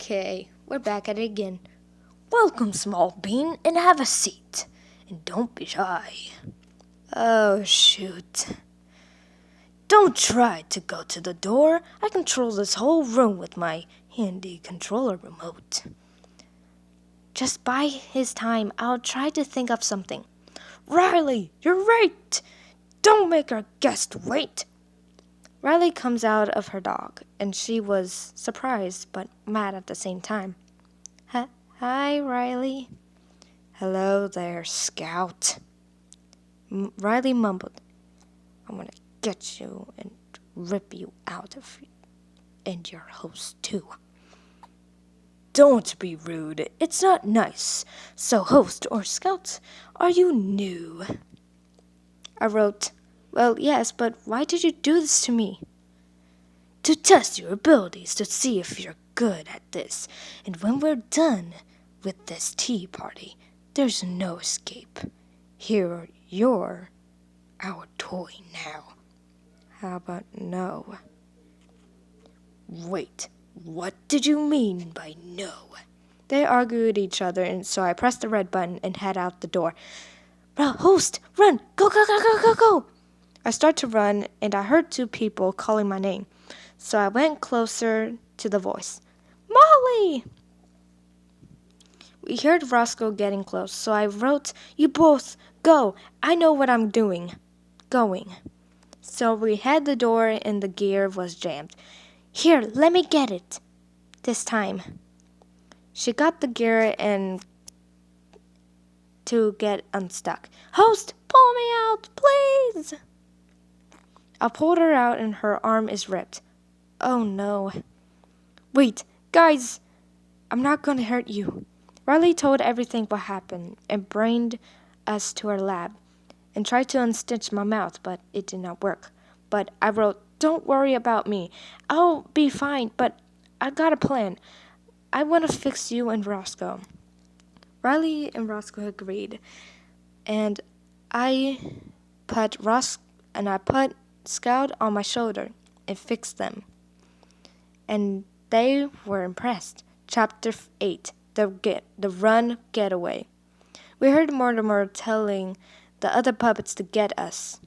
Okay, we're back at it again. Welcome, Small Bean, and have a seat. And don't be shy. Oh, shoot. Don't try to go to the door. I control this whole room with my handy controller remote. Just by his time, I'll try to think of something. Riley, you're right. Don't make our guest wait. Riley comes out of her dog, and she was surprised but mad at the same time. Hi, Riley. Hello there, Scout. Riley mumbled. I'm gonna get you and rip you out of you and your host too. Don't be rude. It's not nice. So, host or Scout, are you new? I wrote, well, yes, but why did you do this to me? To test your abilities, to see if you're good at this. And when we're done with this tea party, there's no escape. Here, you're our toy now. How about no? Wait, what did you mean by no? They argued with each other, and so I pressed the red button and head out the door. Host, run! Go, go, go, go, go, go! I start to run, and I heard two people calling my name. So I went closer to the voice. Molly! We heard Roscoe getting close, so I wrote, you both, go. I know what I'm doing. Going. So we had the door and the gear was jammed. Here, let me get it. This time. She got the gear and to get unstuck. Host, pull me out, please. I pulled her out and her arm is ripped. Oh no. Wait, guys, I'm not going to hurt you. Riley told everything what happened and brained us to our lab and tried to unstitch my mouth, but it did not work. But I wrote, don't worry about me. I'll be fine, but I got a plan. I want to fix you and Roscoe. Riley and Roscoe agreed, and I put Scout on my shoulder and fixed them. And they were impressed. Chapter 8. The Run Getaway. We heard Mortimer telling the other puppets to get us.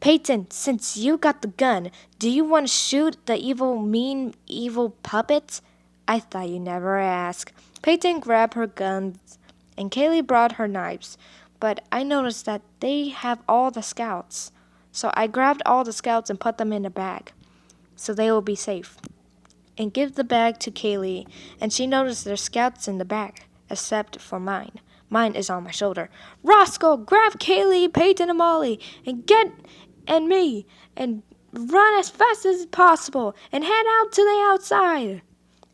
Peyton, since you got the gun, do you want to shoot the evil puppets? I thought you never ask. Peyton grabbed her guns, and Kaylee brought her knives. But I noticed that they have all the scouts. So I grabbed all the scouts and put them in a bag, so they will be safe. And give the bag to Kaylee, and she noticed there's scouts in the bag, except for mine. Mine is on my shoulder. Roscoe, grab Kaylee, Peyton, and Molly, and me, and run as fast as possible, and head out to the outside.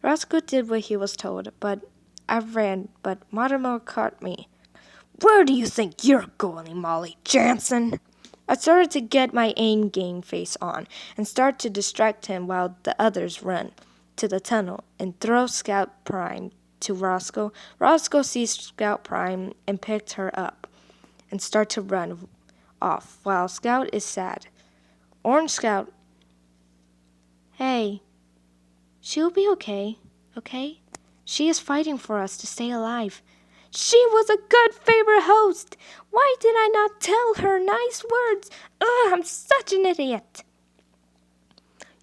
Roscoe did what he was told, but I ran, but Mortimer caught me. Where do you think you're going, Molly Jansen? I started to get my aim game face on, and start to distract him while the others run to the tunnel and throw Scout Prime to Roscoe. Roscoe sees Scout Prime and picked her up and start to run off while Scout is sad. Orange Scout, hey, she'll be okay? She is fighting for us to stay alive. She was a good favorite host. Why did I not tell her nice words? Ugh, I'm such an idiot.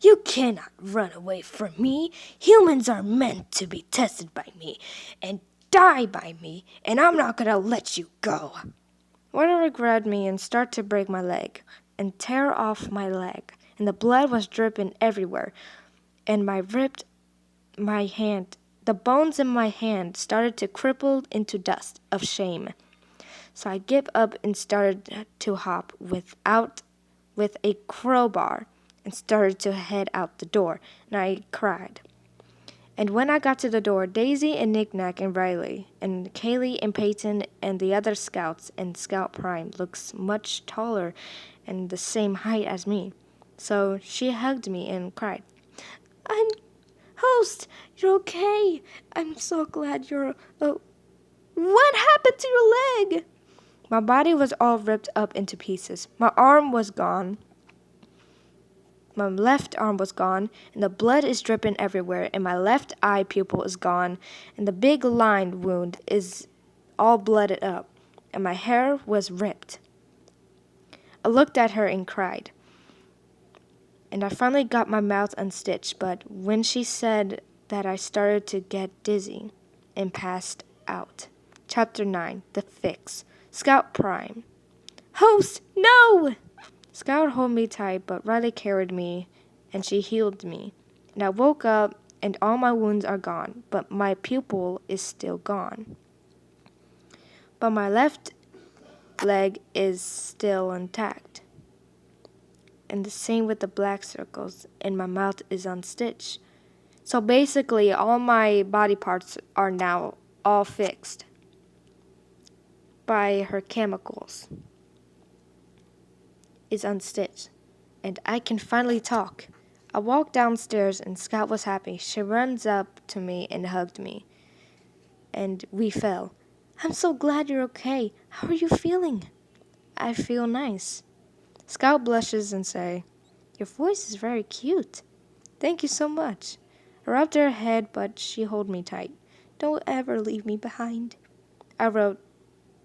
You cannot run away from me. Humans are meant to be tested by me and die by me, and I'm not going to let you go. Mortimer grabbed me and started to break my leg and tear off my leg, and the blood was dripping everywhere, and my hand. The bones in my hand started to crumple into dust of shame. So I gave up and started to hop with a crowbar and started to head out the door, and I cried. And when I got to the door, Daisy and Knick-Knack and Riley and Kaylee and Peyton and the other scouts and Scout Prime looks much taller and the same height as me. So she hugged me and cried, Host, you're okay. I'm so glad you're... what happened to your leg? My body was all ripped up into pieces. My arm was gone. My left arm was gone, and the blood is dripping everywhere, and my left eye pupil is gone, and the big line wound is all blooded up, and my hair was ripped. I looked at her and cried. And I finally got my mouth unstitched, but when she said that, I started to get dizzy and passed out. Chapter 9, The Fix. Scout Prime. Host, no! Scout held me tight, but Riley carried me, and she healed me. And I woke up, and all my wounds are gone, but my pupil is still gone. But my left leg is still intact. And the same with the black circles, and my mouth is unstitched. So basically, all my body parts are now all fixed by her chemicals. Is unstitched, and I can finally talk. I walked downstairs, and Scout was happy. She runs up to me and hugged me, and we fell. I'm so glad you're okay. How are you feeling? I feel nice. Scout blushes and say, your voice is very cute. Thank you so much. I rubbed her head, but she held me tight. Don't ever leave me behind. I wrote,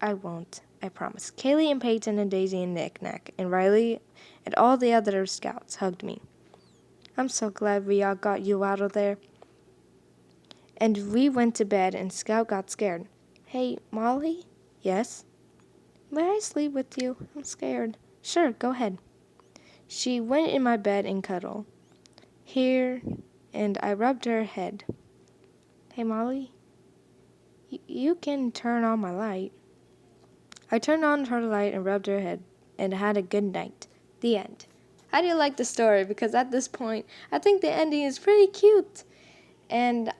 I won't, I promise. Kaylee and Peyton and Daisy and Nick Nack and Riley and all the other scouts hugged me. I'm so glad we all got you out of there. And we went to bed, and Scout got scared. Hey, Molly? Yes? May I sleep with you? I'm scared. Sure, go ahead. She went in my bed and cuddled. Here, and I rubbed her head. Hey, Molly? You can turn on my light. I turned on her light and rubbed her head, and had a good night. The end. How do you like the story? Because at this point, I think the ending is pretty cute. And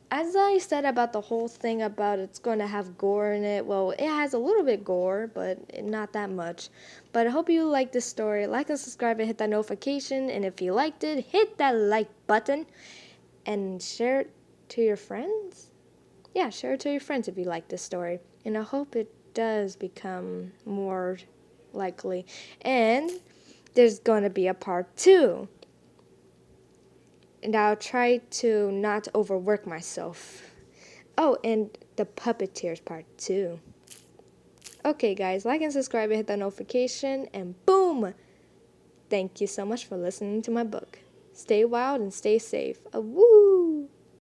as I said about the whole thing about it's going to have gore in it, well, it has a little bit gore, but not that much. But I hope you like this story. Like and subscribe and hit that notification. And if you liked it, hit that like button and share it to your friends. Yeah, share it to your friends if you like this story. And I hope it does become more likely. And there's going to be a part 2. And I'll try to not overwork myself. Oh, and the Puppeteers part 2. Okay, guys, like and subscribe and hit that notification, and boom! Thank you so much for listening to my book. Stay wild and stay safe. Woo!